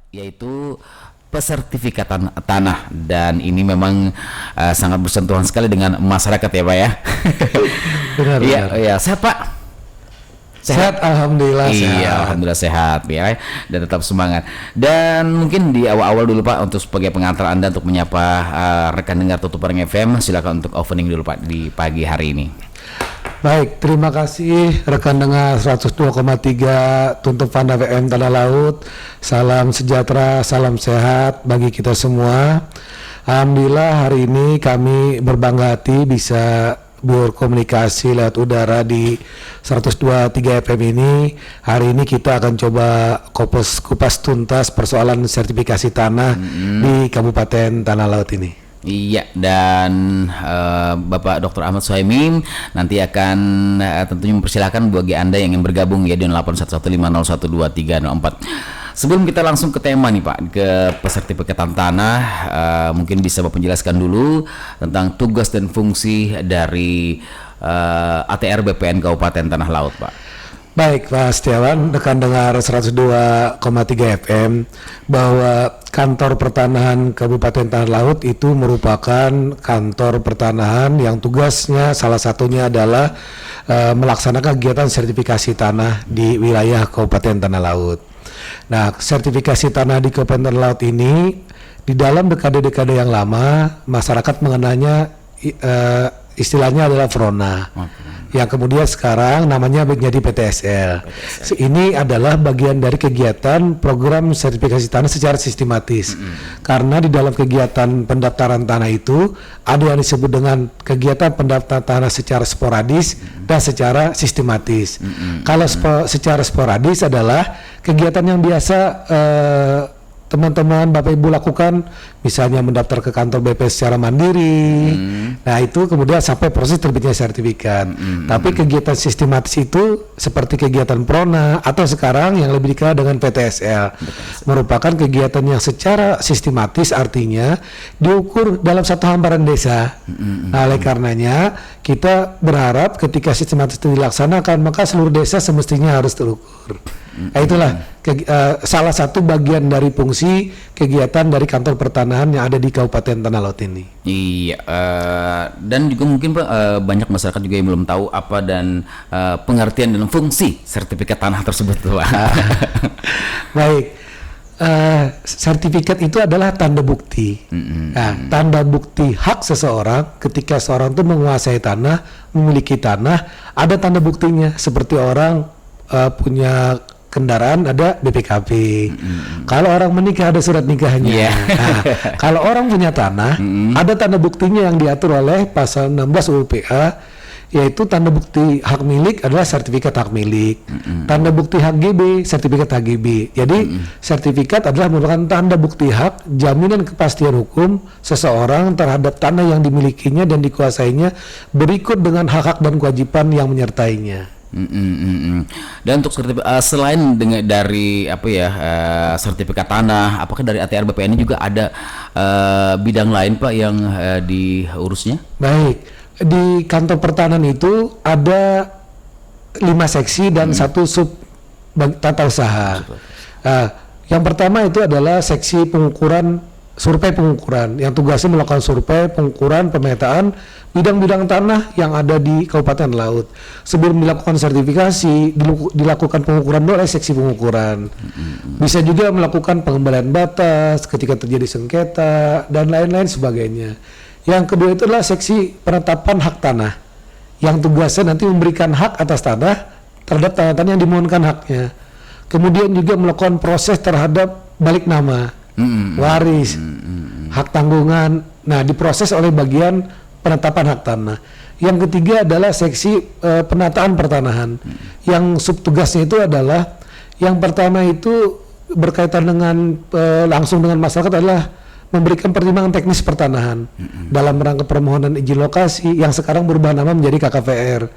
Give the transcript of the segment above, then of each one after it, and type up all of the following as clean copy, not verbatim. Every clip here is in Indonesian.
yaitu pesertifikatan tanah, dan ini memang sangat bersentuhan sekali dengan masyarakat ya Pak ya. Benar. Iya, iya, sehat Pak. Sehat, alhamdulillah. Iya, sehat. alhamdulillah sehat ya, dan tetap semangat. Dan mungkin di awal-awal dulu Pak, untuk sebagai pengantar Anda untuk menyapa rekan dengar Tutup Bareng FM, silakan untuk opening dulu Pak di pagi hari ini. Baik, terima kasih rekan dengar 102,3 Tutup Bareng FM Tanah Laut. Salam sejahtera, salam sehat bagi kita semua. Alhamdulillah hari ini kami berbangga hati bisa berkomunikasi lewat udara di 102.3 FM ini. Hari ini kita akan coba kupas tuntas persoalan sertifikasi tanah di Kabupaten Tanah Laut ini. Iya, dan Bapak Dr. Ahmad Suhaimi nanti akan tentunya mempersilahkan bagi Anda yang ingin bergabung ya di 0811501234. Sebelum kita langsung ke tema nih Pak, ke pesertifikatan tanah, mungkin bisa Bapak menjelaskan dulu tentang tugas dan fungsi dari ATR BPN Kabupaten Tanah Laut Pak. Baik Pak Setiawan, rekan dengar 102,3 FM, bahwa kantor pertanahan Kabupaten Tanah Laut itu merupakan kantor pertanahan yang tugasnya salah satunya adalah melaksanakan kegiatan sertifikasi tanah di wilayah Kabupaten Tanah Laut. Nah, sertifikasi tanah di Kabupaten Tanah Laut ini di dalam dekade-dekade yang lama masyarakat mengenalnya istilahnya adalah Frona. Yang kemudian sekarang namanya menjadi PTSL. Ini adalah bagian dari kegiatan program sertifikasi tanah secara sistematis. Karena di dalam kegiatan pendaftaran tanah itu ada yang disebut dengan kegiatan pendaftaran tanah secara sporadis dan secara sistematis. Kalau secara sporadis adalah kegiatan yang biasa teman-teman Bapak Ibu lakukan, misalnya mendaftar ke kantor BP secara mandiri. Nah itu kemudian sampai proses terbitnya sertifikat. Tapi kegiatan sistematis itu seperti kegiatan Prona atau sekarang yang lebih dikenal dengan PTSL, merupakan kegiatan yang secara sistematis, artinya diukur dalam satu hamparan desa. Nah, oleh karenanya kita berharap ketika sistematis itu dilaksanakan, maka seluruh desa semestinya harus terukur. Nah, itulah salah satu bagian dari fungsi kegiatan dari kantor pertanahan yang ada di Kabupaten Tanah Laut ini. Iya, dan juga mungkin Pak, banyak masyarakat juga yang belum tahu apa dan pengertian dan fungsi sertifikat tanah tersebut Pak. Baik, sertifikat itu adalah tanda bukti. Nah, tanda bukti hak seseorang ketika seorang itu menguasai tanah, memiliki tanah, ada tanda buktinya. Seperti orang punya kendaraan, ada BPKB. Kalau orang menikah ada surat nikahnya. Nah, kalau orang punya tanah, ada tanda buktinya yang diatur oleh pasal 16 UU PA, yaitu tanda bukti hak milik adalah sertifikat hak milik. Tanda bukti hak GB, sertifikat HGB. Jadi sertifikat adalah merupakan tanda bukti hak, jaminan kepastian hukum seseorang terhadap tanah yang dimilikinya dan dikuasainya berikut dengan hak-hak dan kewajiban yang menyertainya. Dan untuk selain dari sertifikat tanah, apakah dari ATR BPN ini juga ada bidang lain Pak yang diurusnya? Baik, di kantor pertanahan itu ada 5 seksi dan 1 sub tata usaha. Yang pertama itu adalah seksi survei pengukuran yang tugasnya melakukan survei, pengukuran, pemetaan bidang-bidang tanah yang ada di Kabupaten Laut. Sebelum dilakukan sertifikasi, dilakukan pengukuran oleh seksi pengukuran. Bisa juga melakukan pengembalian batas ketika terjadi sengketa dan lain-lain sebagainya. Yang kedua itu adalah seksi penetapan hak tanah yang tugasnya nanti memberikan hak atas tanah terhadap tanah-tanah yang dimohonkan haknya. Kemudian juga melakukan proses terhadap balik nama, waris, hak tanggungan. Nah, diproses oleh bagian penetapan hak tanah. Yang ketiga adalah seksi penataan pertanahan. Yang subtugasnya itu adalah, yang pertama itu berkaitan dengan langsung dengan masyarakat adalah memberikan pertimbangan teknis pertanahan dalam rangka permohonan izin lokasi yang sekarang berubah nama menjadi KKPR.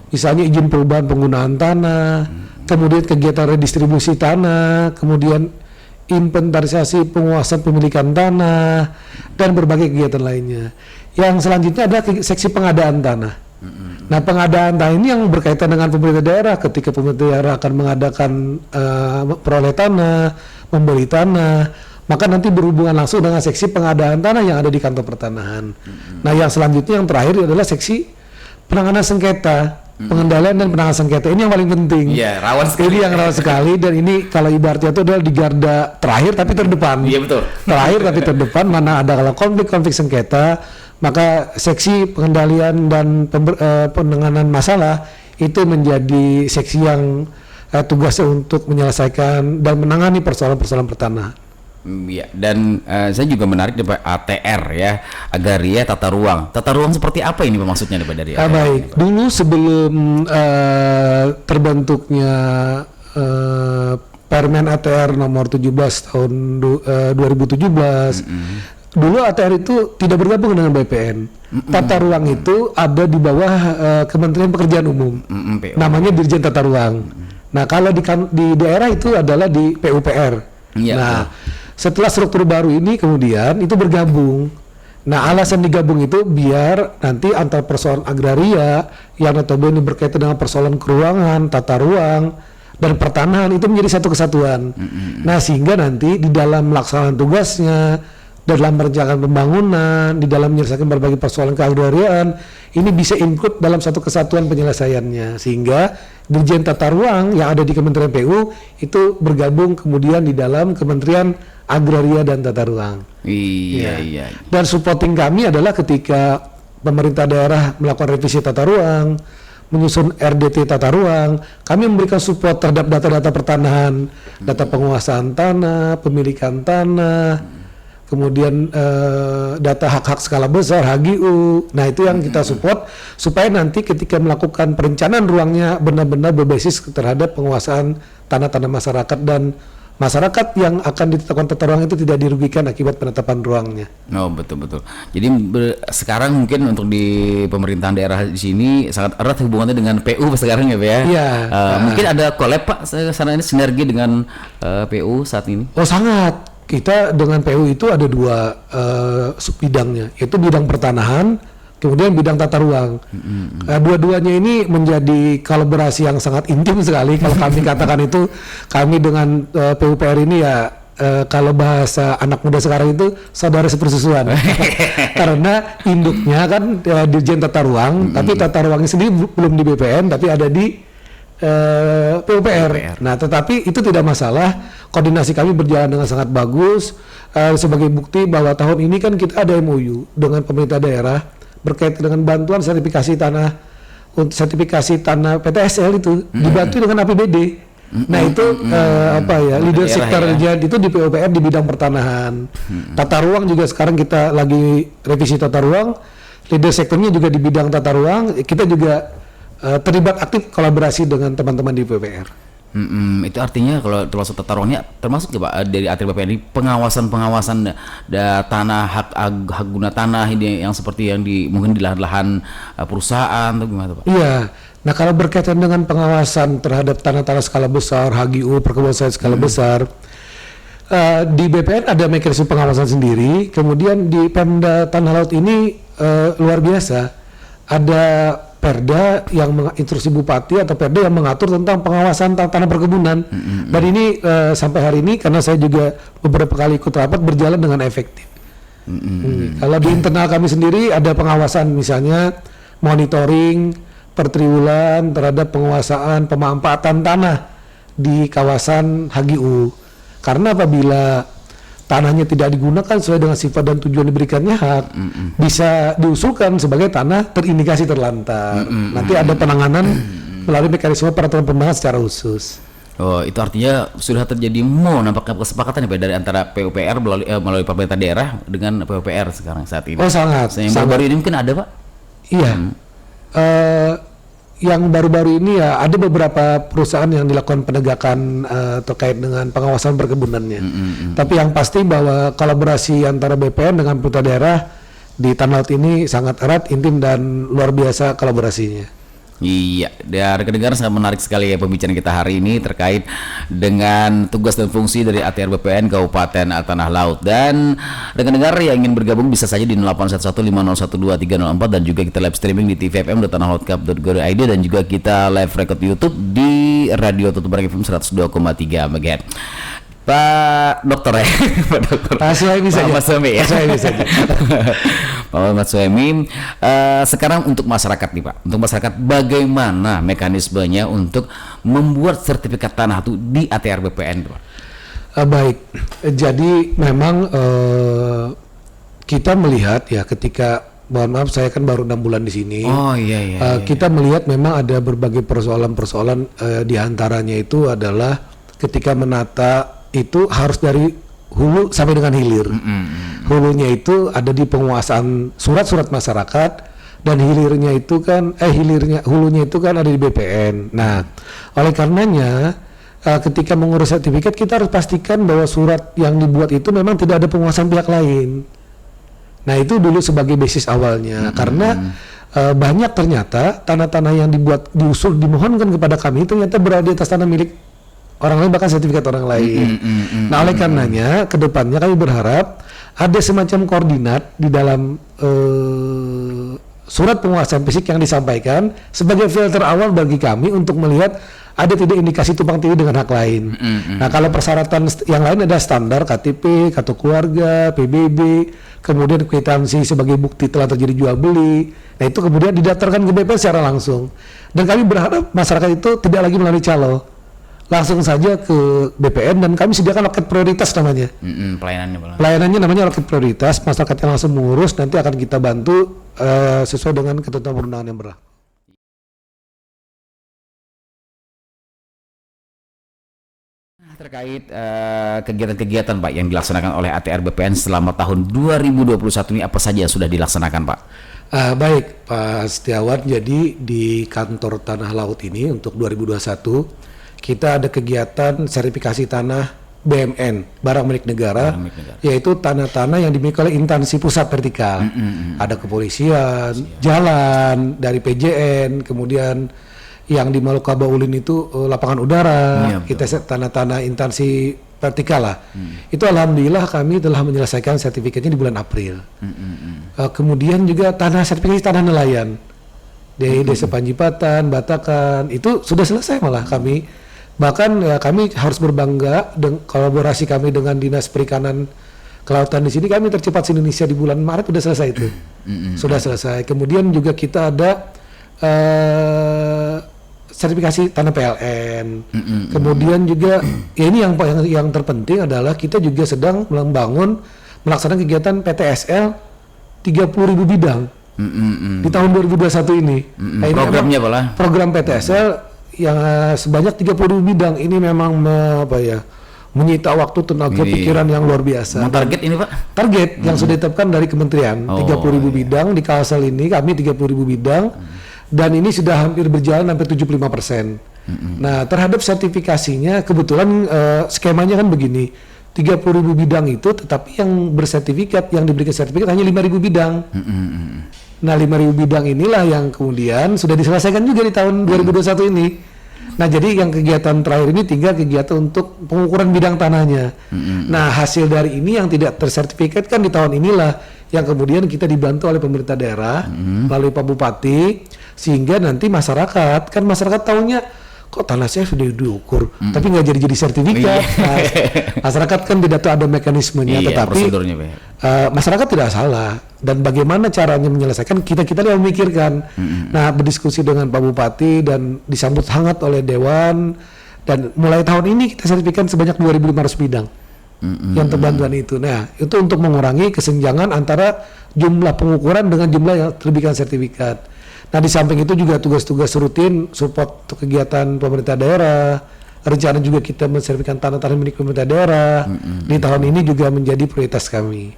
Misalnya izin perubahan penggunaan tanah, kemudian kegiatan redistribusi tanah, kemudian inventarisasi penguasaan pemilikan tanah, dan berbagai kegiatan lainnya. Yang selanjutnya adalah seksi pengadaan tanah. Nah, pengadaan tanah ini yang berkaitan dengan pemerintah daerah. Ketika pemerintah daerah akan mengadakan peroleh tanah, membeli tanah, maka nanti berhubungan langsung dengan seksi pengadaan tanah yang ada di kantor pertanahan. Nah, yang selanjutnya yang terakhir adalah seksi penanganan sengketa, pengendalian dan penanganan sengketa. Ini yang paling penting. Iya, rawan sekali. Ini yang rawan sekali, dan ini kalau ibaratnya itu adalah di garda terakhir tapi terdepan. Iya, betul. Terakhir tapi terdepan, mana ada kalau konflik-konflik sengketa, maka seksi pengendalian dan penanganan masalah itu menjadi seksi yang tugasnya untuk menyelesaikan dan menangani persoalan-persoalan pertanahan. Ya, dan saya juga menarik dari ATR ya, Agraria Tata Ruang. Tata ruang seperti apa ini maksudnya dari ATR? Baik, dulu sebelum terbentuknya Permen ATR nomor 17 tahun 2017, dulu ATR itu tidak bergabung dengan BPN. Tata ruang itu ada di bawah Kementerian Pekerjaan Umum, namanya Dirjen Tata Ruang. Nah, kalau di daerah itu adalah di PUPR. Ya, nah, setelah struktur baru ini kemudian itu bergabung. Nah, alasan digabung itu biar nanti antar persoalan agraria yang notabene berkaitan dengan persoalan keuangan, tata ruang, dan pertanahan itu menjadi satu kesatuan. Nah, sehingga nanti di dalam melaksanakan tugasnya, dalam merencanakan pembangunan, di dalam menyelesaikan berbagai persoalan keagrarian, ini bisa include dalam satu kesatuan penyelesaiannya, sehingga Dirjen Tata Ruang yang ada di Kementerian PU itu bergabung kemudian di dalam Kementerian Agraria dan Tata Ruang. Iya. Dan supporting kami adalah ketika pemerintah daerah melakukan revisi tata ruang, menyusun RDT tata ruang, kami memberikan support terhadap data-data pertanahan, data penguasaan tanah, pemilikan tanah, kemudian data hak-hak skala besar, HGU. Nah, itu yang kita support supaya nanti ketika melakukan perencanaan ruangnya benar-benar berbasis terhadap penguasaan tanah-tanah masyarakat, dan masyarakat yang akan ditetapkan tata ruang itu tidak dirugikan akibat penetapan ruangnya. Oh, betul. Jadi sekarang mungkin untuk di pemerintahan daerah di sini sangat erat hubungannya dengan PU sekarang ya, Pak ya. Iya. Mungkin ada collab Pak sana ini, sinergi dengan PU saat ini. Oh, sangat. Kita dengan PU itu ada dua sub bidangnya, yaitu bidang pertanahan, kemudian bidang tata ruang. Dua-duanya ini menjadi kolaborasi yang sangat intim sekali. Kalau kami katakan itu, kami dengan PUPR ini ya, kalau bahasa anak muda sekarang itu saudara sepersusuan. Karena induknya kan Dirjen Tata Ruang, tapi tata ruangnya sendiri belum di BPN, tapi ada di PUPR. Nah, tetapi itu tidak masalah. Koordinasi kami berjalan dengan sangat bagus. Sebagai bukti bahwa tahun ini kan kita ada MOU dengan pemerintah daerah berkaitan dengan bantuan sertifikasi tanah, untuk sertifikasi tanah PTSL itu dibantu dengan APBD. Nah, itu leader sektornya itu di PUPR di bidang pertanahan. Tata ruang juga sekarang kita lagi revisi tata ruang. Leader sektornya juga di bidang tata ruang. Kita juga terlibat aktif kolaborasi dengan teman-teman di PUPR. Itu artinya kalau termasuk tata ruangnya termasuk ya Pak dari ATR BPN ini pengawasan tanah hak guna tanah ini yang seperti yang mungkin di lahan-lahan perusahaan atau gimana Pak? Iya. Nah, kalau berkaitan dengan pengawasan terhadap tanah-tanah skala besar, HGU, perkebunan sawit skala besar, di BPN ada mekanisme pengawasan sendiri. Kemudian di Pemda Tanah Laut ini luar biasa, ada Perda yang menginstruksi Bupati atau Perda yang mengatur tentang pengawasan tanah perkebunan. Dan ini sampai hari ini karena saya juga beberapa kali ikut rapat berjalan dengan efektif. Kalau di internal kami sendiri ada pengawasan, misalnya monitoring per triwulan terhadap penguasaan pemanfaatan tanah di kawasan HGU. Karena apabila tanahnya tidak digunakan sesuai dengan sifat dan tujuan diberikannya hak, bisa diusulkan sebagai tanah terindikasi terlantar. Nanti ada penanganan melalui mekanisme peraturan pembangunan secara khusus. Oh, itu artinya sudah terjadi nampaknya kesepakatan ya Pak dari antara PUPR melalui pemerintah daerah dengan PUPR sekarang saat ini. Oh, sangat. Yang baru ini mungkin ada Pak? Iya. Yang baru-baru ini ya ada beberapa perusahaan yang dilakukan penegakan terkait dengan pengawasan perkebunannya. Tapi yang pasti bahwa kolaborasi antara BPN dengan pemerintah daerah di Tanah Laut ini sangat erat, intim, dan luar biasa kolaborasinya. Iya, dan rekan-rekan sangat menarik sekali ya pembicaraan kita hari ini terkait dengan tugas dan fungsi dari ATR BPN Kabupaten Tanah Laut. Dan rekan-rekan yang ingin bergabung bisa saja di 081150123004 dan juga kita live streaming di tvfm.tanahlautcup.go.id dan juga kita live record YouTube di Radio Tutubar FM 102,3 MHz. Pak Dokter ya, Pak Dokter. Pak Suhaimi saja. Pak Suhaimi ya. Pak Suhaimi saja. Pak Muhammad Suhaimi. Sekarang untuk masyarakat nih Pak, untuk masyarakat bagaimana mekanismenya untuk membuat sertifikat tanah itu di ATR BPN Pak? Baik, jadi memang kita melihat ya ketika, mohon maaf saya kan baru 6 bulan di sini. Oh iya. Kita melihat memang ada berbagai persoalan-persoalan, di antaranya itu adalah ketika menata itu harus dari hulu sampai dengan hilir. Hulunya itu ada di penguasaan surat-surat masyarakat, dan hulunya itu kan ada di BPN. Nah, oleh karenanya ketika mengurus sertifikat kita harus pastikan bahwa surat yang dibuat itu memang tidak ada penguasaan pihak lain. Nah, itu dulu sebagai basis awalnya, karena banyak ternyata tanah-tanah yang diusul dimohonkan kepada kami ternyata berada di atas tanah milik orang lain, bahkan sertifikat orang lain. Nah, oleh karenanya ke depannya kami berharap ada semacam koordinat di dalam surat penguasaan fisik yang disampaikan sebagai filter awal bagi kami untuk melihat ada tidak indikasi tumpang tindih dengan hak lain. Nah, kalau persyaratan yang lain ada standar KTP, kartu keluarga, PBB, kemudian kwitansi sebagai bukti telah terjadi jual beli. Nah, itu kemudian didaftarkan ke BPN secara langsung. Dan kami berharap masyarakat itu tidak lagi melalui calo, langsung saja ke BPN, dan kami sediakan loket prioritas namanya. Pelayanannya namanya loket prioritas. Masyarakat yang langsung mengurus nanti akan kita bantu sesuai dengan ketentuan perundangan yang berlaku. Terkait kegiatan-kegiatan Pak yang dilaksanakan oleh ATR BPN selama tahun 2021 ini, apa saja yang sudah dilaksanakan Pak? Baik Pak Setiawan, jadi di kantor Tanah Laut ini untuk 2021 kita ada kegiatan sertifikasi tanah BMN, barang milik negara, yaitu tanah-tanah yang dimiliki oleh instansi pusat vertikal. Ada kepolisian, jalan dari PJN, kemudian yang di Maluka Baulin itu lapangan udara, kita tanah-tanah instansi vertikal lah. Itu alhamdulillah kami telah menyelesaikan sertifikatnya di bulan April. Kemudian juga sertifikasi tanah nelayan di Desa Panjipatan, Batakan, itu sudah selesai malah kami. Bahkan ya, kami harus berbangga dengan kolaborasi kami dengan Dinas Perikanan Kelautan di sini, kami tercepat di Indonesia di bulan Maret sudah selesai itu. Sudah selesai. Kemudian juga kita ada sertifikasi tanah PLN. Kemudian juga ya ini yang terpenting adalah kita juga sedang melaksanakan kegiatan PTSL 30.000 bidang di tahun 2021 ini. Nah, programnya apa lah? Program PTSL yang sebanyak 30.000 bidang ini memang menyita waktu, tenaga, pikiran yang luar biasa. Target ini Pak? Target yang sudah ditetapkan dari kementerian, 30.000 bidang di Kalsel ini, kami 30.000 bidang, dan ini sudah hampir berjalan sampai 75%. Nah, terhadap sertifikasinya kebetulan skemanya kan begini, 30.000 bidang itu, tetapi yang bersertifikat, yang diberikan sertifikat hanya 5.000 bidang. Nah, 5.000 bidang inilah yang kemudian sudah diselesaikan juga di tahun 2021 ini. Nah, jadi yang kegiatan terakhir ini tinggal kegiatan untuk pengukuran bidang tanahnya. Nah, hasil dari ini yang tidak tersertifikat kan di tahun inilah yang kemudian kita dibantu oleh pemerintah daerah melalui Pak Bupati, sehingga nanti masyarakat tahunya kok tanah saya sudah diukur, tapi nggak jadi sertifikat. Nah, masyarakat kan tidak tahu ada mekanismenya, tetapi masyarakat tidak salah, dan bagaimana caranya menyelesaikan kita yang memikirkan. Nah, berdiskusi dengan Pak Bupati dan disambut hangat oleh Dewan, dan mulai tahun ini kita sertifikan sebanyak 2.500 bidang yang terbantuan itu. Nah, itu untuk mengurangi kesenjangan antara jumlah pengukuran dengan jumlah yang terbitkan sertifikat. Nah, di samping itu juga tugas-tugas rutin support untuk kegiatan pemerintah daerah. Rencana juga kita mensertifikasikan tanah-tanah milik pemerintah daerah. Di tahun ini juga menjadi prioritas kami.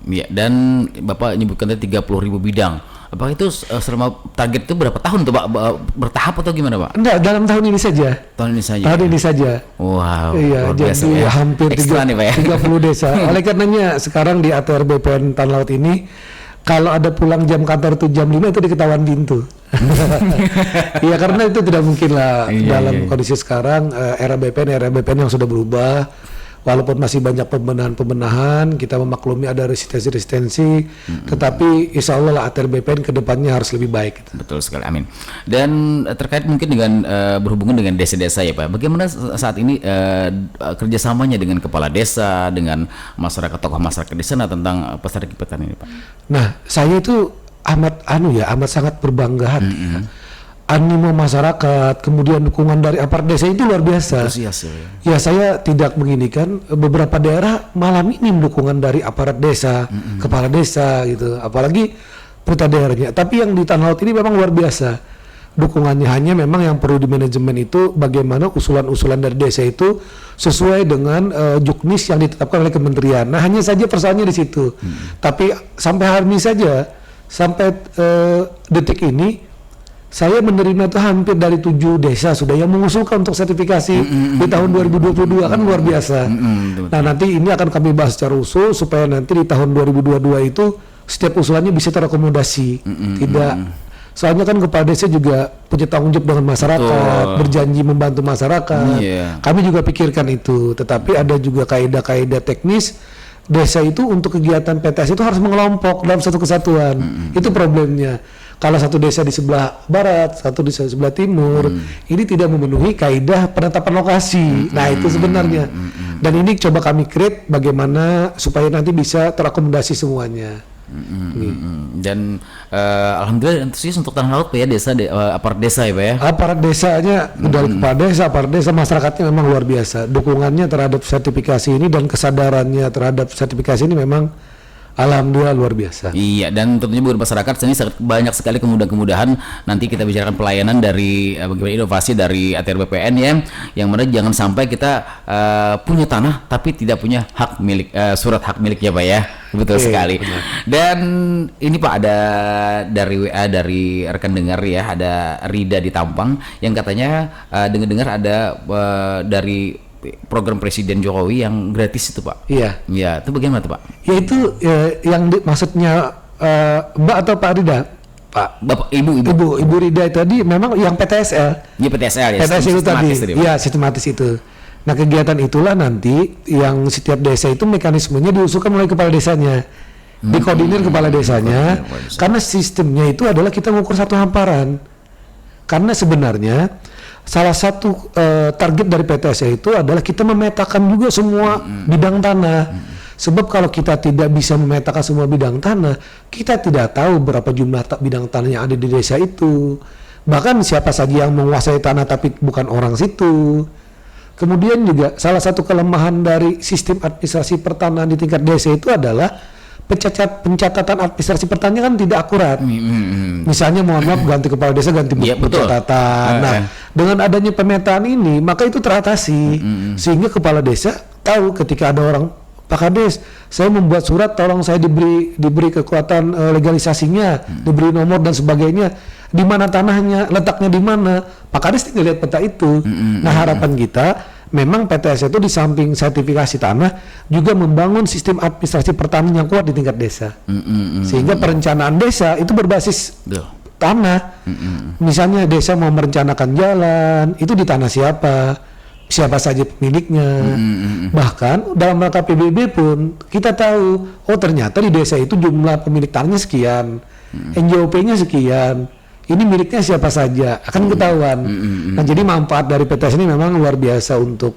Ya, dan Bapak menyebutkan tadi 30.000 bidang. Apakah itu selama target itu berapa tahun tuh Pak? Bertahap atau gimana Pak? Enggak, dalam tahun ini saja. Tahun ini saja. Tahun ini saja. Wow. Iya, jadi ya. Hampir 30 desa. Oleh karenanya sekarang di ATR BPN Tanah Laut ini, kalau ada pulang jam kantor itu jam 5 itu diketahuan pintu. Iya, karena itu tidak mungkin lah dalam kondisi sekarang era BPN yang sudah berubah. walaupun masih banyak pembenahan-pembenahan, kita memaklumi ada resistensi, tetapi insya Allah lah ATR BPN kedepannya harus lebih baik. Betul sekali, amin. Dan terkait mungkin dengan berhubungan dengan desa-desa ya Pak, bagaimana saat ini kerjasamanya dengan kepala desa, dengan masyarakat, tokoh masyarakat di sana tentang pesertifikatan ini Pak? Nah, saya itu amat sangat berbangga hati. Animo masyarakat, kemudian dukungan dari aparat desa itu luar biasa. Antusias, Ya, saya tidak beginikan, beberapa daerah malah minim dukungan dari aparat desa, kepala desa gitu, apalagi pemerintah daerahnya. Tapi yang di Tanah Laut ini memang luar biasa dukungannya. Hanya memang yang perlu di manajemen itu bagaimana usulan-usulan dari desa itu sesuai dengan juknis yang ditetapkan oleh kementerian. Nah, hanya saja persoalannya di situ. Tapi sampai hari ini saja, sampai detik ini saya menerima itu hampir dari 7 desa sudah yang mengusulkan untuk sertifikasi di tahun 2022, kan luar biasa. Nah, nanti ini akan kami bahas secara usul supaya nanti di tahun 2022 itu setiap usulannya bisa terakomodasi. Tidak, soalnya kan kepala desa juga punya tanggung jawab dengan masyarakat, berjanji membantu masyarakat. Kami juga pikirkan itu, tetapi ada juga kaidah-kaidah teknis. Desa itu untuk kegiatan PTS itu harus mengelompok dalam satu kesatuan. Itu problemnya. Kalau satu desa di sebelah barat, satu di sebelah timur, ini tidak memenuhi kaidah penetapan lokasi. Nah, itu sebenarnya. Dan ini coba kami create bagaimana supaya nanti bisa terakomodasi semuanya. Dan alhamdulillah antusias untuk Tanah Laut Pak ya, aparat desa ya Pak ya. Aparat desanya dari kepala desa, aparat desa, masyarakatnya memang luar biasa. Dukungannya terhadap sertifikasi ini dan kesadarannya terhadap sertifikasi ini memang alhamdulillah luar biasa. Iya, dan tentunya buat masyarakat ini sangat banyak sekali kemudahan nanti kita bicarakan pelayanan dari bagaimana inovasi dari ATR BPN ya, yang mana jangan sampai kita punya tanah tapi tidak punya hak milik, surat hak miliknya Pak ya. Betul sekali. Benar. Dan ini Pak, ada dari WA dari rekan dengar ya, ada Rida di Tampang yang katanya dengar ada dari program Presiden Jokowi yang gratis itu Pak. Iya. Ya, itu bagaimana tuh Pak? Ya itu yang maksudnya Mbak atau Pak Rida? Pak. Bapak, Ibu Rida tadi memang yang PTSL. Iya, PTSL ya. PTSL itu tadi. Iya, sistematis itu. Nah, kegiatan itulah nanti yang setiap desa itu mekanismenya diusulkan oleh kepala desanya. Dikoordinir kepala desanya, karena sistemnya itu adalah kita mengukur satu hamparan. Karena sebenarnya salah satu target dari PTSL itu adalah kita memetakan juga semua bidang tanah. Sebab kalau kita tidak bisa memetakan semua bidang tanah, kita tidak tahu berapa jumlah bidang tanah yang ada di desa itu. Bahkan siapa saja yang menguasai tanah tapi bukan orang situ. Kemudian juga salah satu kelemahan dari sistem administrasi pertanahan di tingkat desa itu adalah pencatatan administrasi pertanian kan tidak akurat. Misalnya mohon maaf ganti kepala desa, ganti buku catatan. Nah, dengan adanya pemetaan ini maka itu teratasi sehingga kepala desa tahu ketika ada orang, Pak Kades, saya membuat surat, tolong saya diberi kekuatan legalisasinya, diberi nomor dan sebagainya. Di mana tanahnya, letaknya di mana, Pak Kades tinggal lihat peta itu. Nah, harapan kita memang PTS itu di samping sertifikasi tanah juga membangun sistem administrasi pertanian yang kuat di tingkat desa. Sehingga perencanaan desa itu berbasis tanah. Misalnya desa mau merencanakan jalan, itu di tanah siapa saja pemiliknya. Bahkan dalam rangka PBB pun kita tahu, oh ternyata di desa itu jumlah pemilik tanahnya sekian, NJOP-nya sekian, ini miliknya siapa saja, akan ketahuan. Nah, jadi manfaat dari PTS ini memang luar biasa untuk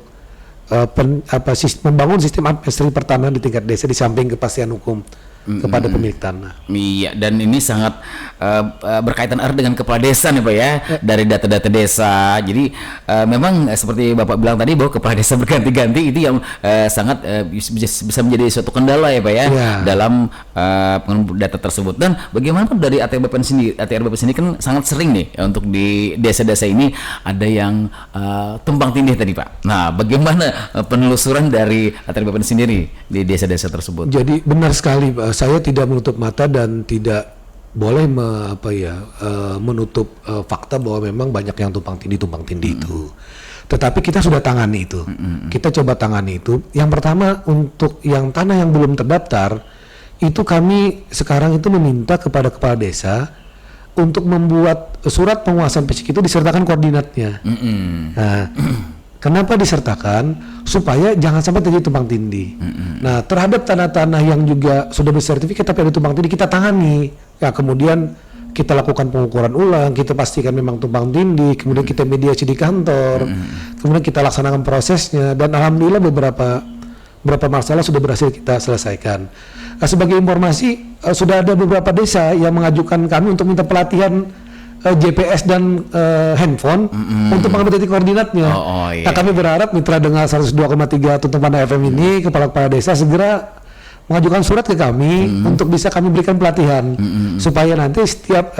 membangun sistem administrasi pertanahan di tingkat desa di samping kepastian hukum kepada pemilik tanah. Iya, dan ini sangat berkaitan erat dengan kepala desa nih Pak ya, dari data-data desa. Jadi memang seperti Bapak bilang tadi bahwa kepala desa berganti-ganti itu yang sangat bisa menjadi suatu kendala ya Pak ya, dalam pengumpulan data tersebut. Dan bagaimana dari ATR BPN sendiri kan sangat sering nih untuk di desa-desa ini ada yang tumpang tindih tadi Pak. Nah, bagaimana penelusuran dari ATR BPN sendiri di desa-desa tersebut? Jadi benar sekali Pak. Saya tidak menutup mata dan tidak boleh menutup fakta bahwa memang banyak yang tumpang tindih itu. Tetapi kita sudah tangani itu. Kita coba tangani itu. Yang pertama, untuk yang tanah yang belum terdaftar, itu kami sekarang itu meminta kepada kepala desa untuk membuat surat penguasaan fisik itu disertakan koordinatnya. Nah, Kenapa disertakan? Supaya jangan sampai terjadi tumpang tindih. Nah, terhadap tanah-tanah yang juga sudah bersertifikat tapi ada tumpang tindih, kita tangani. Ya, kemudian kita lakukan pengukuran ulang, kita pastikan memang tumpang tindih, kemudian kita mediasi di kantor, kemudian kita laksanakan prosesnya, dan alhamdulillah beberapa masalah sudah berhasil kita selesaikan. Nah, sebagai informasi, sudah ada beberapa desa yang mengajukan kami untuk minta pelatihan GPS dan handphone untuk mengambil titik koordinatnya. Nah, kami berharap mitra dengar 102,3 Tuntutan FM ini, kepala-kepala desa segera mengajukan surat ke kami untuk bisa kami berikan pelatihan supaya nanti setiap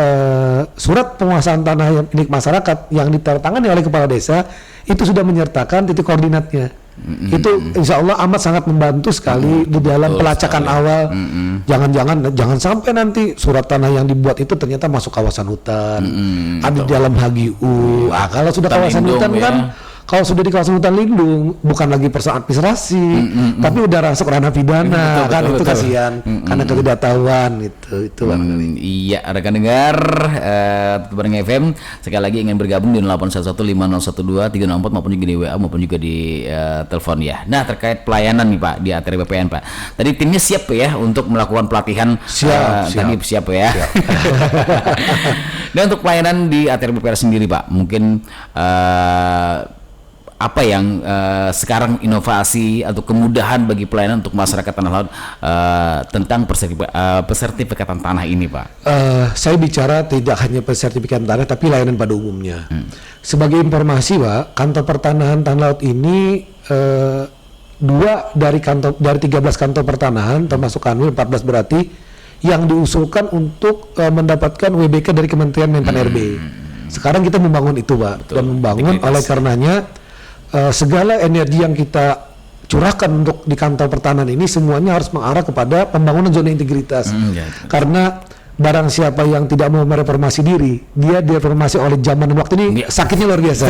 surat penguasaan tanah yang milik masyarakat yang ditandatangani oleh kepala desa itu sudah menyertakan titik koordinatnya. Itu insya Allah amat sangat membantu sekali di dalam pelacakan awal. Jangan sampai nanti surat tanah yang dibuat itu ternyata masuk kawasan hutan, ada di dalam HGU. Kalau sudah kawasan hutan kan, kalau sudah di kawasan hutan lindung, bukan lagi persoalan administrasi, tapi udah masuk ranah pidana, itu kasihan karena ketidaktahuan itu. Iya, rekan dengar Bareng FM sekali lagi ingin bergabung di 8115012 364 maupun juga di WA maupun juga di telepon ya. Nah, terkait pelayanan nih Pak di ATR BPN Pak. Tadi timnya siap ya untuk melakukan pelatihan. Siap ya. Siap. Dan untuk pelayanan di ATR BPN sendiri Pak, mungkin apa yang sekarang inovasi atau kemudahan bagi pelayanan untuk masyarakat tanah laut tentang persertifikatan tanah ini Pak? Saya bicara tidak hanya persertifikatan tanah tapi layanan pada umumnya. Sebagai informasi Pak, kantor pertanahan tanah laut ini 2 dari 13 kantor pertanahan termasuk Kanwil 14 berarti yang diusulkan untuk mendapatkan WBK dari Kementerian Menpan RB. Sekarang kita membangun itu Pak. Betul. Dan membangun oleh karenanya segala energi yang kita curahkan untuk di kantor pertanahan ini semuanya harus mengarah kepada pembangunan zona integritas. Karena barang siapa yang tidak mau mereformasi diri, dia direformasi oleh zaman dan waktu ini sakitnya luar biasa.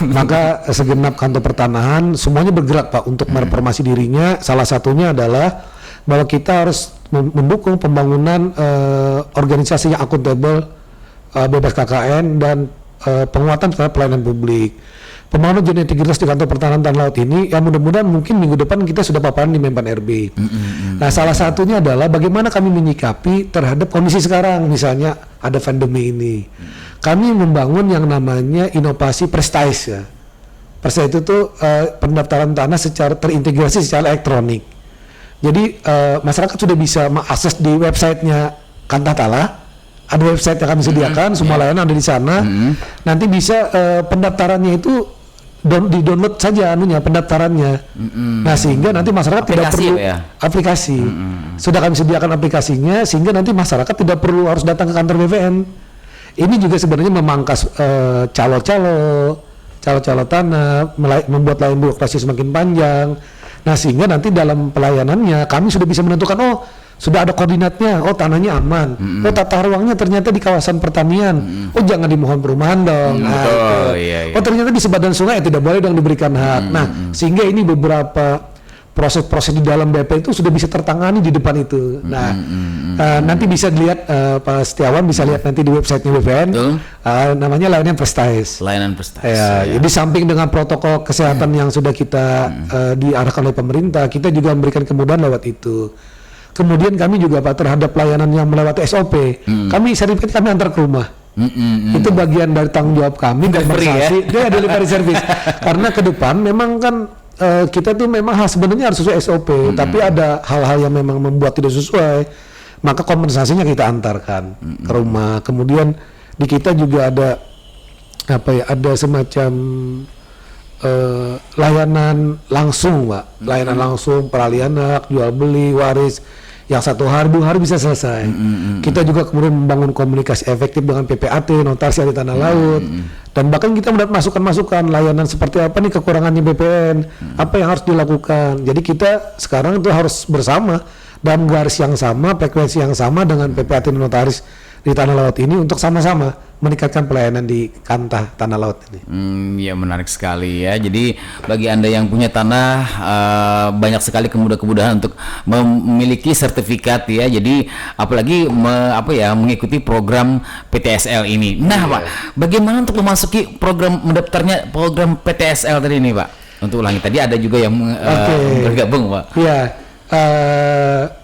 Maka segenap kantor pertanahan semuanya bergerak Pak untuk mereformasi dirinya. Salah satunya adalah bahwa kita harus mendukung pembangunan organisasi yang akuntabel, bebas KKN dan penguatan terhadap pelayanan publik. Pembangunan zona integritas di kantor pertanahan tanah laut ini yang mudah-mudahan mungkin minggu depan kita sudah paparan di Menpan RB. Nah, salah satunya adalah bagaimana kami menyikapi terhadap kondisi sekarang, misalnya ada pandemi ini. Kami membangun yang namanya inovasi Prestige ya. Prestige itu tuh pendaftaran tanah secara terintegrasi secara elektronik. Jadi masyarakat sudah bisa mengakses di websitenya Kantatala. Ada website yang kami sediakan, semua layanan ada di sana. Nanti bisa pendaftarannya itu di-download saja pendaftarannya. Nah, sehingga nanti masyarakat tidak perlu aplikasi. Sudah kami sediakan aplikasinya sehingga nanti masyarakat tidak perlu harus datang ke kantor BPN. Ini juga sebenarnya memangkas calo-calo tanah, membuat layanan birokrasi semakin panjang. Nah, sehingga nanti dalam pelayanannya kami sudah bisa menentukan sudah ada koordinatnya, tanahnya aman, tata ruangnya ternyata di kawasan pertanian, jangan di mohon perumahan dong. Iya. Ternyata di sebadan sungai tidak boleh dong diberikan hak. Nah, sehingga ini beberapa proses-proses di dalam BP itu sudah bisa tertangani di depan itu. Nanti bisa dilihat Pak Setiawan bisa lihat nanti di websitenya BPN, namanya layanan Prestige. Jadi samping dengan protokol kesehatan yang sudah kita diarahkan oleh pemerintah, kita juga memberikan kemudahan lewat itu. Kemudian kami juga Pak terhadap pelayanan yang melewati SOP, kami sertifikat kami antar ke rumah. Itu bagian dari tanggung jawab kami dan dia delivery service. Karena ke depan memang kan kita tuh memang sebenarnya harus sesuai SOP, tapi ada hal-hal yang memang membuat tidak sesuai, maka kompensasinya kita antarkan ke rumah. Kemudian di kita juga ada ada semacam layanan langsung Pak, layanan langsung peralihan hak, jual beli, waris yang 1 hari 2 hari bisa selesai. Kita juga kemudian membangun komunikasi efektif dengan PPAT, notaris ahli tanah laut, dan bahkan kita mendapat masukan-masukan layanan seperti apa nih kekurangannya BPN, apa yang harus dilakukan. Jadi kita sekarang itu harus bersama dalam garis yang sama, frekuensi yang sama dengan PPAT dan notaris di Tanah Laut ini untuk sama-sama meningkatkan pelayanan di Kantah Tanah Laut ini. Ya menarik sekali ya. Jadi bagi Anda yang punya tanah, banyak sekali kemudahan untuk memiliki sertifikat ya. Jadi apalagi mengikuti program PTSL ini. Nah Pak, bagaimana untuk memasuki mendaftarnya program PTSL tadi ini Pak? Untuk ulangi, tadi ada juga yang bergabung Pak. Iya.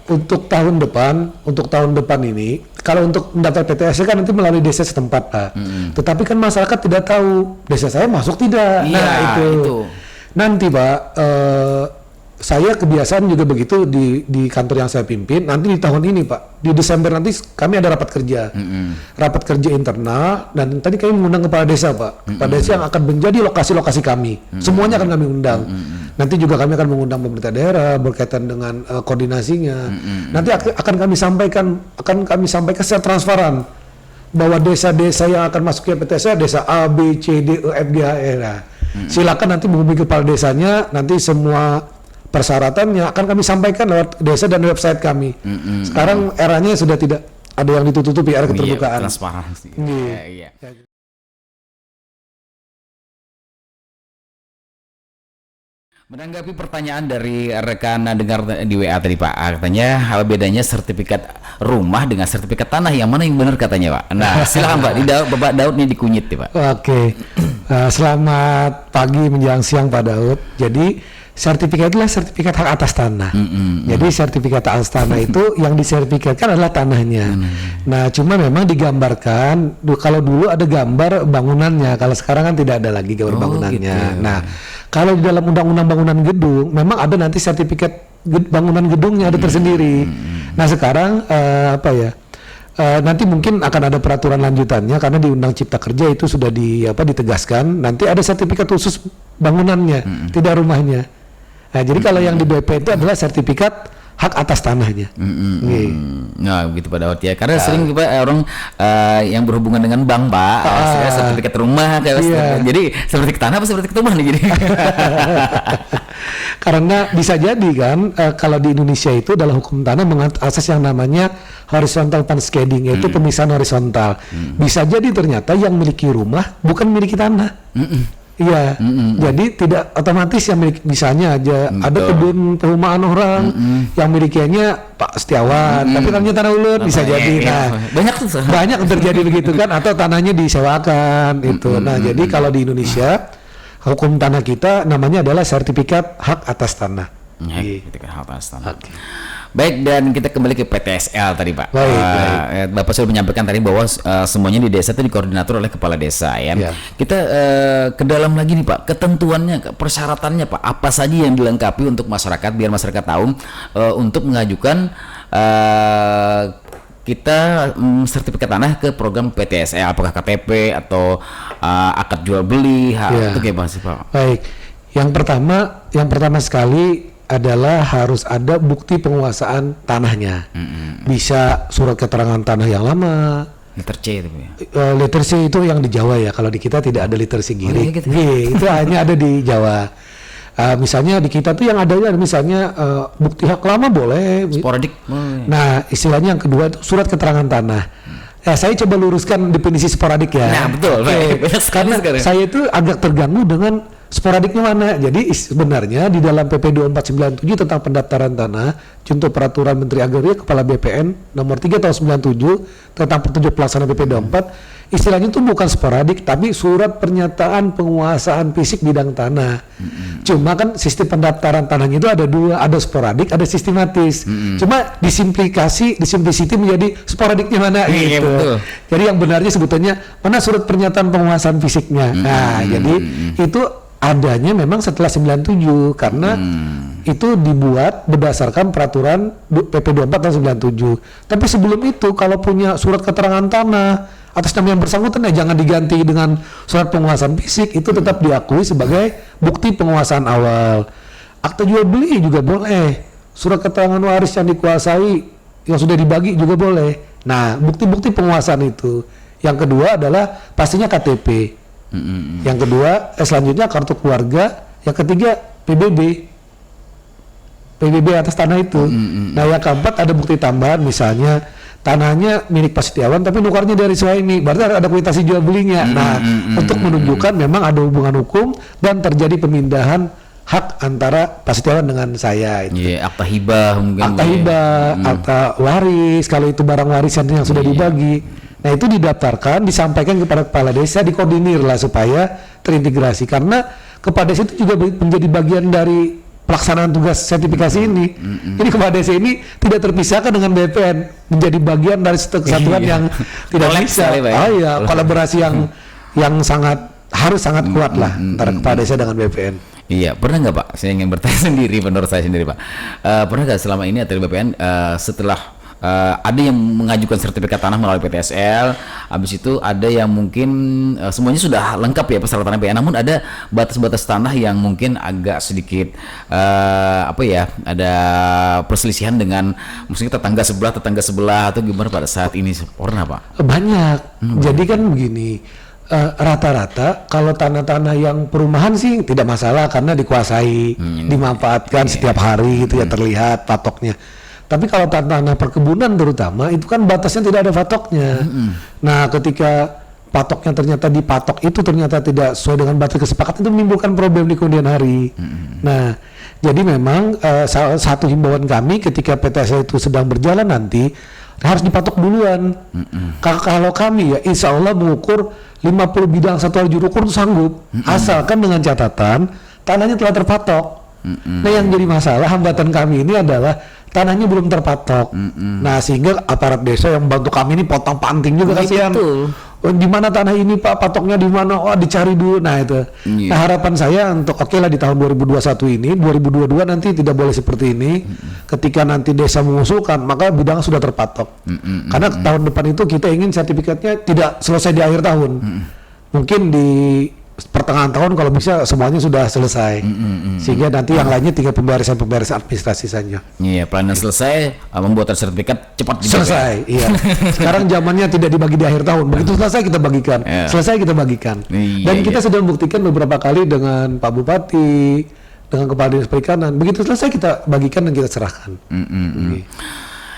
Untuk tahun depan ini, kalau untuk mendaftar PTS kan nanti melalui desa setempat Pak. Tetapi kan masyarakat tidak tahu desa saya masuk tidak. Iya, Nah itu. Nanti Pak, saya kebiasaan juga begitu di kantor yang saya pimpin. Nanti di tahun ini Pak, di Desember nanti kami ada rapat kerja, rapat kerja internal, dan tadi kami mengundang kepala desa Pak, kepala desa yang akan menjadi lokasi-lokasi kami. Semuanya akan kami undang. Nanti juga kami akan mengundang pemerintah daerah berkaitan dengan koordinasinya. Nanti akan kami sampaikan secara transparan bahwa desa-desa yang akan masuk ke PTS desa A, B, C, D, E, F, G, H, E. Nah, silakan nanti menghubungi kepala desanya. Nanti semua persyaratannya akan kami sampaikan lewat desa dan website kami. Sekarang eranya sudah tidak ada yang ditutupi, era keterbukaan. Transparansi. Iya. Menanggapi pertanyaan dari rekan dengar di WA tadi Pak, katanya apa bedanya sertifikat rumah dengan sertifikat tanah, yang mana yang benar katanya Pak? Nah silakan Pak, Bapak Daud nih dikunyit nih Pak. Oke. Selamat pagi menjelang siang Pak Daud. Jadi sertifikat adalah sertifikat hak atas tanah. Jadi sertifikat hak atas tanah itu yang disertifikatkan adalah tanahnya. Nah, cuma memang digambarkan kalau dulu ada gambar bangunannya, kalau sekarang kan tidak ada lagi gambar bangunannya. Gitu. Nah, kalau di dalam undang-undang bangunan gedung memang ada nanti sertifikat bangunan gedungnya ada tersendiri. Nah, sekarang nanti mungkin akan ada peraturan lanjutannya karena di Undang Cipta Kerja itu sudah ditegaskan nanti ada sertifikat khusus bangunannya, tidak rumahnya. Nah, jadi kalau yang di BP itu adalah sertifikat hak atas tanahnya. Nah, begitu Pak Daud ya. Karena sering orang yang berhubungan dengan bank Pak, sertifikat rumah, jadi sertifikat tanah apa sertifikat rumah nih jadi. Karena bisa jadi kan kalau di Indonesia itu dalam hukum tanah mengatur asas yang namanya horizontal panskeding, yaitu pemisahan horizontal. Bisa jadi ternyata yang memiliki rumah bukan memiliki tanah. Iya, jadi tidak otomatis yang milik, misalnya aja ada kebun perumahan orang yang milikinya Pak Setiawan, tapi tanahnya tanah ulur, bisa jadi. Nah, banyak terjadi begitu kan, atau tanahnya disewakan itu. Nah, jadi kalau di Indonesia hukum tanah kita namanya adalah sertifikat hak atas tanah. Sertifikat hak atas tanah. Baik, dan kita kembali ke PTSL tadi Pak. Bapak sudah menyampaikan tadi bahwa semuanya di desa itu dikoordinator oleh kepala desa ya. Kita ke dalam lagi nih Pak, ketentuannya, persyaratannya Pak, apa saja yang dilengkapi untuk masyarakat biar masyarakat tahu untuk mengajukan kita sertifikat tanah ke program PTSL, apakah KTP atau akad jual beli, itu gimana sih Pak? Baik, yang pertama sekali adalah harus ada bukti penguasaan tanahnya. Bisa surat keterangan tanah yang lama. Letter C itu ya? Letter C itu yang di Jawa ya. Kalau di kita tidak ada letter C Giri. Gitu. Itu hanya ada di Jawa. Misalnya di kita tuh yang adanya misalnya bukti hak lama boleh. Sporadik. Nah, istilahnya yang kedua itu surat keterangan tanah. Saya coba luruskan definisi sporadik ya. Nah, betul. Karena saya itu agak terganggu dengan sporadiknya mana. Jadi sebenarnya di dalam PP 2497 tentang pendaftaran tanah, contoh peraturan Menteri Agraria Kepala BPN nomor 3 tahun 97 tentang petunjuk pelaksanaan PP 24, istilahnya itu bukan sporadik tapi surat pernyataan penguasaan fisik bidang tanah. Cuma kan sistem pendaftaran tanahnya itu ada dua, ada sporadik, ada sistematis. Cuma disimplikasi menjadi sporadiknya mana gitu. Jadi yang benarnya sebetulnya mana surat pernyataan penguasaan fisiknya. Nah, jadi itu adanya memang setelah 97 karena itu dibuat berdasarkan peraturan PP 24 tahun 97. Tapi sebelum itu kalau punya surat keterangan tanah atas nama yang bersangkutan jangan diganti dengan surat penguasaan fisik, itu tetap diakui sebagai bukti penguasaan awal. Akta jual beli juga boleh. Surat keterangan waris yang dikuasai yang sudah dibagi juga boleh. Nah, bukti-bukti penguasaan itu. Yang kedua adalah pastinya KTP. Yang kedua, selanjutnya kartu keluarga. Yang ketiga, PBB atas tanah itu. Nah, yang keempat ada bukti tambahan, misalnya tanahnya milik Pak Setiawan tapi nukarnya dari Suhaimi, berarti ada kuitasi jual belinya. Untuk menunjukkan memang ada hubungan hukum dan terjadi pemindahan hak antara Pak Setiawan dengan saya. Iya, akta hibah mungkin. Akta hibah, akta waris, kalau itu barang warisan yang sudah dibagi. Nah itu didaftarkan, disampaikan kepada kepala desa, dikoordinir lah supaya terintegrasi. Karena kepala desa itu juga menjadi bagian dari pelaksanaan tugas sertifikasi ini. Jadi kepala desa ini tidak terpisahkan dengan BPN, menjadi bagian dari kesatuan yang tidak bisa. Oh iya, kolaborasi yang harus sangat kuat lah antara kepala desa dengan BPN. Iya, pernah nggak Pak? Saya ingin bertanya sendiri, menurut saya sendiri Pak. Pernah nggak selama ini ATR BPN setelah ada yang mengajukan sertifikat tanah melalui PTSL, habis itu ada yang mungkin semuanya sudah lengkap ya persyaratan BPN, namun ada batas-batas tanah yang mungkin agak sedikit ada perselisihan dengan maksudnya tetangga sebelah atau gimana pada saat ini? Pernah Pak? Banyak. Jadi kan begini, rata-rata kalau tanah-tanah yang perumahan sih tidak masalah karena dikuasai, dimanfaatkan setiap hari gitu ya, terlihat patoknya. Tapi kalau tanah perkebunan terutama itu kan batasnya tidak ada patoknya. Nah, ketika patoknya ternyata dipatok itu ternyata tidak sesuai dengan batas kesepakatan, itu menimbulkan problem di kemudian hari. Nah, jadi memang salah satu himbauan kami ketika PTS itu sedang berjalan nanti harus dipatok duluan. Kalau kami ya insya Allah mengukur 50 bidang satu juru ukur itu sanggup, asalkan dengan catatan tanahnya telah terpatok. Nah yang jadi masalah hambatan kami ini adalah tanahnya belum terpatok. Nah sehingga aparat desa yang bantu kami ini potong panting juga kasihan. Oh, di mana tanah ini Pak, patoknya di mana? Oh dicari dulu. Nah itu. Nah harapan saya untuk oke lah di tahun 2021 ini, 2022 nanti tidak boleh seperti ini. Ketika nanti desa mengusulkan maka bidang sudah terpatok. Karena tahun depan itu kita ingin sertifikatnya tidak selesai di akhir tahun. Mungkin di pertengahan tahun kalau bisa semuanya sudah selesai, sehingga nanti yang lainnya tinggal pembayaran administrasi saja. Iya, pelayanan selesai, pembuatan sertifikat cepat selesai. Iya. Sekarang zamannya tidak dibagi di akhir tahun, begitu selesai kita bagikan, selesai kita bagikan. Dan kita sudah membuktikan beberapa kali dengan Pak Bupati, dengan Kepala Dinas Perikanan, begitu selesai kita bagikan dan kita serahkan.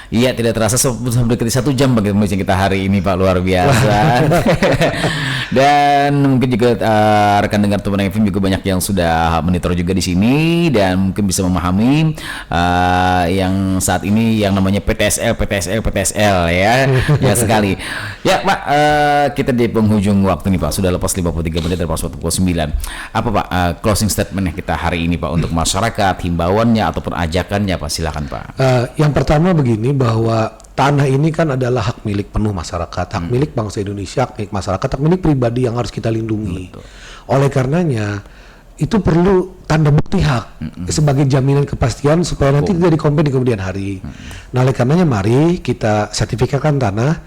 Iya, tidak terasa sampai 1 jam bagi pembicaraan kita hari ini Pak, luar biasa. Dan mungkin juga rekan dengar teman FM juga banyak yang sudah monitor juga di sini dan mungkin bisa memahami yang saat ini yang namanya PTSL ya. Ya sekali. Ya Pak, kita di penghujung waktu nih Pak, sudah lepas 53 menit dari waktu pukul 9. Apa Pak closing statement kita hari ini Pak untuk masyarakat, himbauannya ataupun ajakannya Pak, silakan Pak. Yang pertama begini, bahwa tanah ini kan adalah hak milik penuh masyarakat, hak milik bangsa Indonesia, hak milik masyarakat, hak milik pribadi yang harus kita lindungi. Oleh karenanya itu perlu tanda bukti hak sebagai jaminan kepastian supaya nanti tidak dikomplain di kemudian hari. Nah oleh karenanya mari kita sertifikatkan tanah,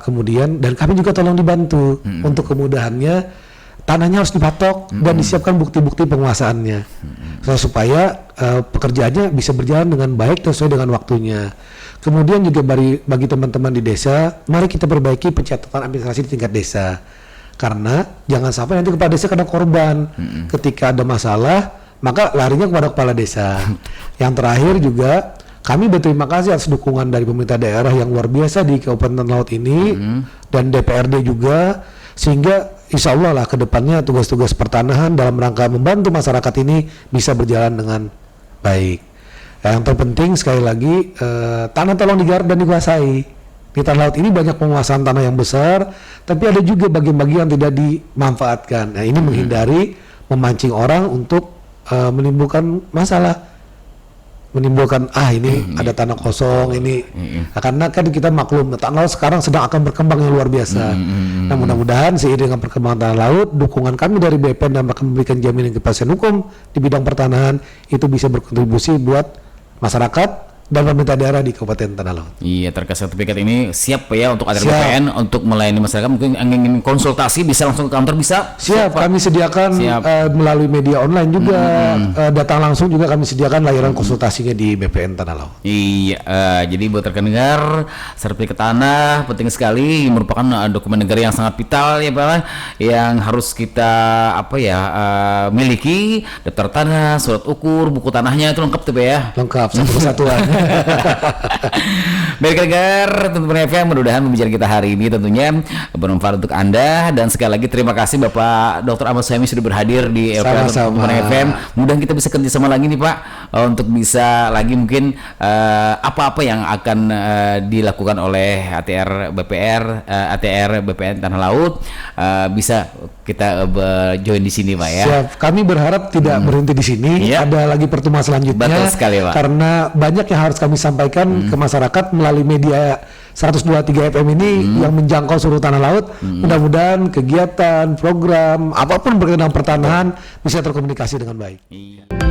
kemudian dan kami juga tolong dibantu untuk kemudahannya tanahnya harus dipatok dan disiapkan bukti-bukti penguasaannya supaya pekerjaannya bisa berjalan dengan baik dan sesuai dengan waktunya. Kemudian juga bagi teman-teman di desa, mari kita perbaiki pencatatan administrasi di tingkat desa. Karena jangan sampai nanti kepala desa kena korban. Ketika ada masalah, maka larinya kepada kepala desa. Yang terakhir juga, kami berterima kasih atas dukungan dari pemerintah daerah yang luar biasa di Kabupaten Laut ini dan DPRD juga, sehingga insya Allah lah ke depannya tugas-tugas pertanahan dalam rangka membantu masyarakat ini bisa berjalan dengan baik. Yang terpenting sekali lagi tanah tolong digarap dan dikuasai. Di tanah laut ini banyak penguasaan tanah yang besar, tapi ada juga bagian-bagian yang tidak dimanfaatkan. Nah ini menghindari memancing orang untuk menimbulkan masalah, menimbulkan ini ada tanah kosong ini. Karena kan kita maklum tanah laut sekarang sedang akan berkembang yang luar biasa. Nah mudah-mudahan seiring dengan perkembangan tanah laut, dukungan kami dari BPN dan akan memberikan jaminan kepastian hukum di bidang pertanahan itu bisa berkontribusi buat masyarakat dan pemerintah daerah di Kabupaten Tanah Laut. Iya, terkait sertifikat ini siap ya untuk ATR BPN untuk melayani masyarakat. Mungkin ingin konsultasi bisa langsung ke kantor bisa? Siap, kami sediakan melalui media online juga, datang langsung juga kami sediakan layanan konsultasinya di BPN Tanah Laut. Iya, jadi buat rekan dengar, sertifikat tanah penting sekali, merupakan dokumen negara yang sangat vital ya Pak, yang harus kita miliki, daftar tanah, surat ukur, buku tanahnya itu lengkap tuh Pak ya? Lengkap, satu kesatuan. Baik dengar teman-teman FM, mudah-mudahan pembicaraan kita hari ini tentunya bermanfaat untuk Anda, dan sekali lagi terima kasih Bapak Dr. Ahmad Suhaimi sudah berhadir di Sama-sama. teman-teman FM. Mudah kita bisa kerjasama lagi nih Pak, untuk bisa lagi mungkin apa-apa yang akan dilakukan oleh ATR BPN Tanah Laut bisa kita join di sini Pak ya. Siap. Kami berharap tidak berhenti di sini. Iya. Ada lagi pertemuan selanjutnya. Betul sekali, Pak. Karena banyak yang harus kami sampaikan ke masyarakat melalui media 102.3 FM ini yang menjangkau seluruh tanah laut. Mudah-mudahan kegiatan, program, apapun berkaitan dengan pertanahan bisa terkomunikasi dengan baik. Iya.